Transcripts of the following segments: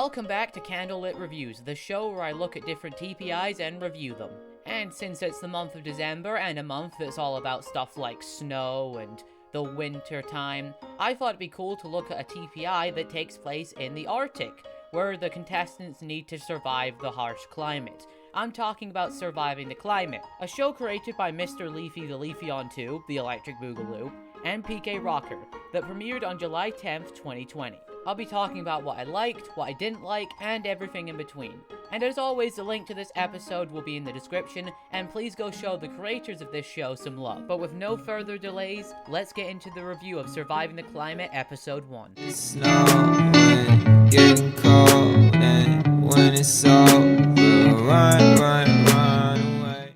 Welcome back to Candlelit Reviews, the show where I look at different TPIs and review them. And since it's the month of December, and a month that's all about stuff like snow and the winter time, I thought it'd be cool to look at a TPI that takes place in the Arctic, where the contestants need to survive the harsh climate. I'm talking about Surviving the Climate, a show created by Mr. Leafy the Leafy on Tube, the Electric Boogaloo, and PK Rocker, that premiered on July 10th, 2020. I'll be talking about what I liked, what I didn't like, and everything in between. And as always, the link to this episode will be in the description, and please go show the creators of this show some love. But with no further delays, let's get into the review of Surviving the Climate Episode 1. It's snowing, getting cold, and when it's over, run away.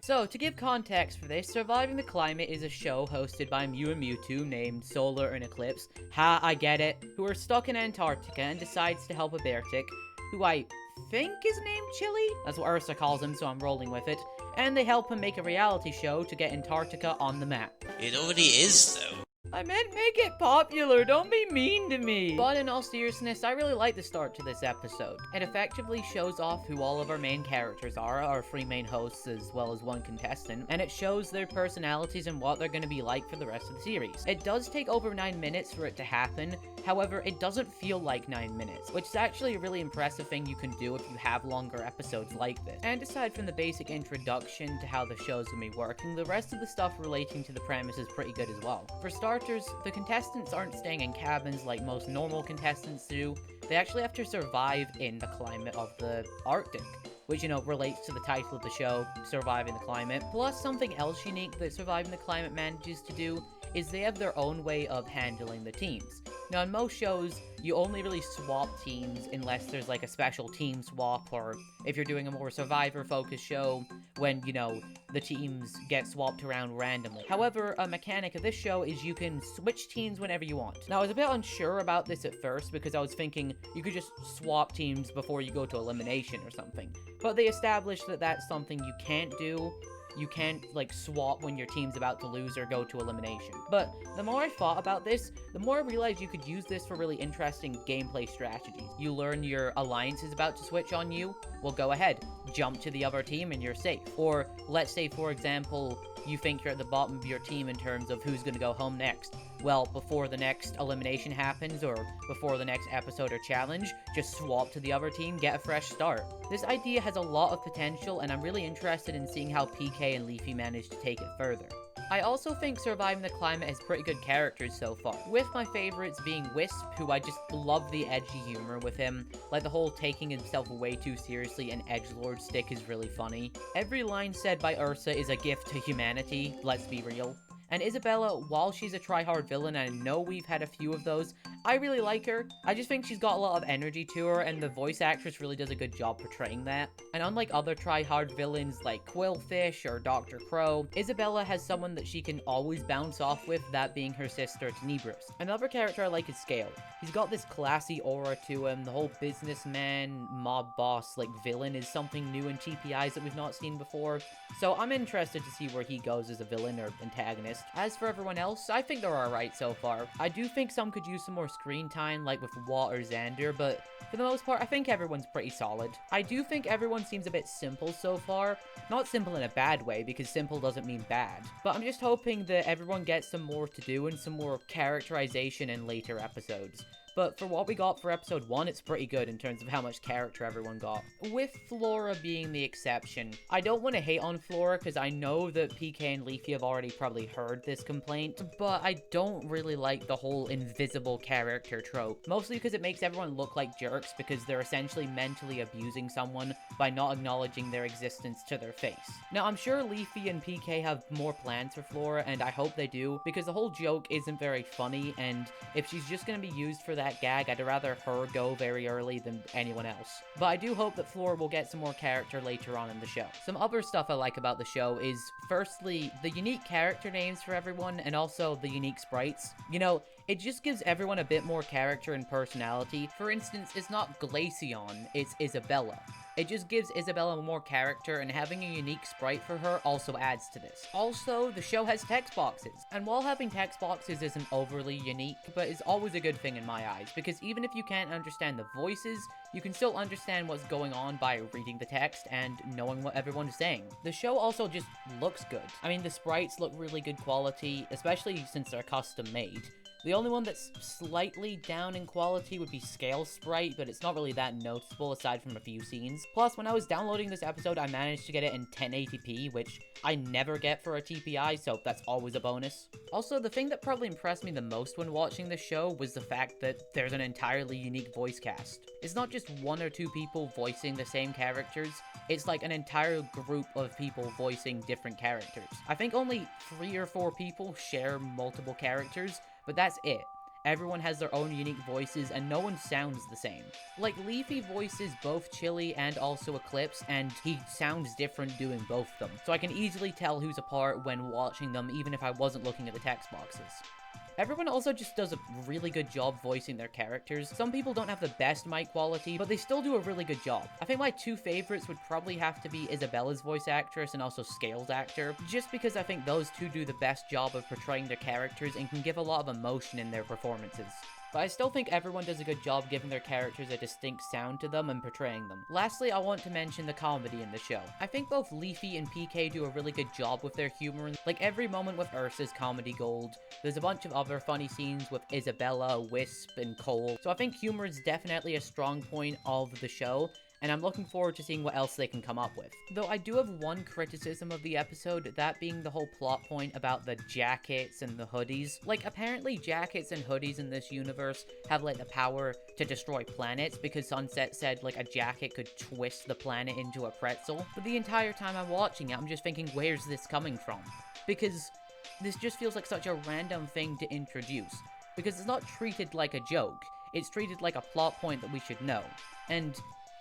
So, to give context for this, Surviving the Climate is a show hosted by Mew and Mewtwo named Solar and Eclipse, ha, I get it, who are stuck in Antarctica and decides to help a Beartic, who I think is named Chili? That's what Ursa calls him, so I'm rolling with it. And they help him make a reality show to get Antarctica on the map. It already is, though. I meant make it popular, don't be mean to me! But in all seriousness, I really like the start to this episode. It effectively shows off who all of our main characters are, our three main hosts as well as one contestant, and it shows their personalities and what they're gonna be like for the rest of the series. It does take over 9 minutes for it to happen, however, it doesn't feel like 9 minutes, which is actually a really impressive thing you can do if you have longer episodes like this. And aside from the basic introduction to how the show's gonna be working, the rest of the stuff relating to the premise is pretty good as well. For starters, the contestants aren't staying in cabins like most normal contestants do. They actually have to survive in the climate of the Arctic, which, relates to the title of the show, Surviving the Climate. Plus, something else unique that Surviving the Climate manages to do is they have their own way of handling the teams. Now, in most shows, you only really swap teams unless there's like a special team swap, or if you're doing a more survivor-focused show, when, the teams get swapped around randomly. However, a mechanic of this show is you can switch teams whenever you want. Now, I was a bit unsure about this at first because I was thinking you could just swap teams before you go to elimination or something. But they established that that's something you can't do. You can't, swap when your team's about to lose or go to elimination. But the more I thought about this, the more I realized you could use this for really interesting gameplay strategies. You learn your alliance is about to switch on you, well, go ahead, jump to the other team and you're safe. Or, let's say, for example, you think you're at the bottom of your team in terms of who's gonna go home next. Well, before the next elimination happens, or before the next episode or challenge, just swap to the other team, get a fresh start. This idea has a lot of potential, and I'm really interested in seeing how PK and Leafy manage to take it further. I also think Surviving the Climate has pretty good characters so far, with my favorites being Wisp, who I just love the edgy humor with him. Like, the whole taking himself way too seriously and edgelord stick is really funny. Every line said by Ursa is a gift to humanity, let's be real. And Isabella, while she's a try-hard villain, and I know we've had a few of those, I really like her. I just think she's got a lot of energy to her, and the voice actress really does a good job portraying that. And unlike other try-hard villains like Quillfish or Dr. Crow, Isabella has someone that she can always bounce off with, that being her sister Tenebris. Another character I like is Scale. He's got this classy aura to him. The whole businessman, mob boss, villain is something new in TPIs that we've not seen before. So I'm interested to see where he goes as a villain or antagonist. As for everyone else, I think they're alright so far. I do think some could use some more screen time, like with Watt or Xander, but for the most part, I think everyone's pretty solid. I do think everyone seems a bit simple so far. Not simple in a bad way, because simple doesn't mean bad. But I'm just hoping that everyone gets some more to do and some more characterization in later episodes. But for what we got for episode 1, it's pretty good in terms of how much character everyone got. With Flora being the exception. I don't want to hate on Flora because I know that PK and Leafy have already probably heard this complaint, but I don't really like the whole invisible character trope. Mostly because it makes everyone look like jerks because they're essentially mentally abusing someone by not acknowledging their existence to their face. Now, I'm sure Leafy and PK have more plans for Flora, and I hope they do, because the whole joke isn't very funny, and if she's just going to be used for that gag, I'd rather her go very early than anyone else. But I do hope that Flora will get some more character later on in the show. Some other stuff I like about the show is, firstly, the unique character names for everyone, and also the unique sprites. It just gives everyone a bit more character and personality. For instance, it's not Glaceon, it's Isabella. It just gives Isabella more character, and having a unique sprite for her also adds to this. Also, the show has text boxes, and while having text boxes isn't overly unique, but is always a good thing in my eyes, because even if you can't understand the voices, you can still understand what's going on by reading the text and knowing what everyone's saying. The show also just looks good. I mean, the sprites look really good quality, especially since they're custom made. The only one that's slightly down in quality would be Scale Sprite, but it's not really that noticeable aside from a few scenes. Plus, when I was downloading this episode, I managed to get it in 1080p, which I never get for a TPI, so that's always a bonus. Also, the thing that probably impressed me the most when watching the show was the fact that there's an entirely unique voice cast. It's not just one or two people voicing the same characters, it's like an entire group of people voicing different characters. I think only 3 or 4 people share multiple characters, but that's it. Everyone has their own unique voices, and no one sounds the same. Like, Leafy voices both Chili and also Eclipse, and he sounds different doing both of them. So I can easily tell who's a part when watching them, even if I wasn't looking at the text boxes. Everyone also just does a really good job voicing their characters. Some people don't have the best mic quality, but they still do a really good job. I think my 2 favorites would probably have to be Isabella's voice actress and also Scale's actor, just because I think those 2 do the best job of portraying their characters and can give a lot of emotion in their performances. But I still think everyone does a good job giving their characters a distinct sound to them and portraying them. Lastly, I want to mention the comedy in the show. I think both Leafy and PK do a really good job with their humor. Like, every moment with Ursa's comedy gold. There's a bunch of other funny scenes with Isabella, Wisp, and Cole. So I think humor is definitely a strong point of the show, and I'm looking forward to seeing what else they can come up with. Though I do have one criticism of the episode, that being the whole plot point about the jackets and the hoodies. Like, apparently jackets and hoodies in this universe have, like, the power to destroy planets, because Sunset said, like, a jacket could twist the planet into a pretzel. But the entire time I'm watching it, I'm just thinking, where's this coming from? Because this just feels like such a random thing to introduce. Because it's not treated like a joke, it's treated like a plot point that we should know. And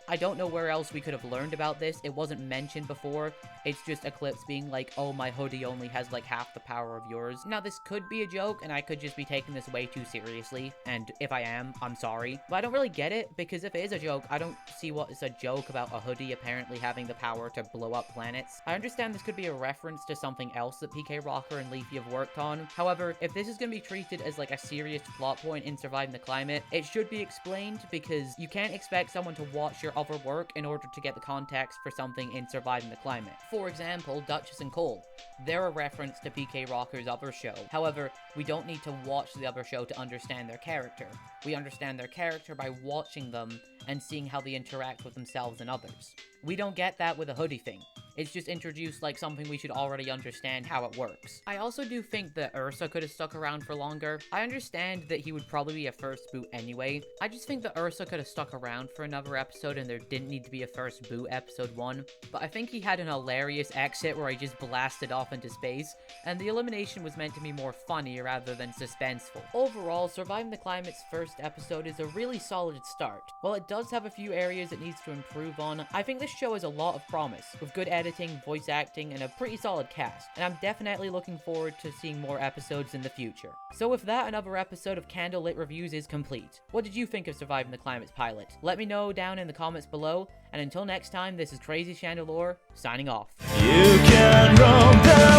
I don't know where else we could have learned about this. It wasn't mentioned before. It's just Eclipse being like, oh, my hoodie only has like half the power of yours. Now, this could be a joke, and I could just be taking this way too seriously. And if I am, I'm sorry. But I don't really get it, because if it is a joke, I don't see what is a joke about a hoodie apparently having the power to blow up planets. I understand this could be a reference to something else that PK Rocker and Leafy have worked on. However, if this is going to be treated as like a serious plot point in Surviving the Climate, it should be explained, because you can't expect someone to watch your other work in order to get the context for something in Surviving the Climate. For example, Duchess and Cole. They're a reference to PK Rocker's other show. However, we don't need to watch the other show to understand their character. We understand their character by watching them and seeing how they interact with themselves and others. We don't get that with a hoodie thing. It's just introduced like something we should already understand how it works. I also do think that Ursa could have stuck around for longer. I understand that he would probably be a first boot anyway. I just think that Ursa could have stuck around for another episode and there didn't need to be a first boot episode 1. But I think he had an hilarious exit where he just blasted off into space, and the elimination was meant to be more funny rather than suspenseful. Overall, Surviving the Climate's first episode is a really solid start. While it does have a few areas it needs to improve on, I think this show has a lot of promise, with good editing, voice acting, and a pretty solid cast, and I'm definitely looking forward to seeing more episodes in the future. So with that, another episode of Candlelit Reviews is complete. What did you think of Surviving the Climate's pilot? Let me know down in the comments below, and until next time, this is Crazy Chandelure, signing off. You can roam the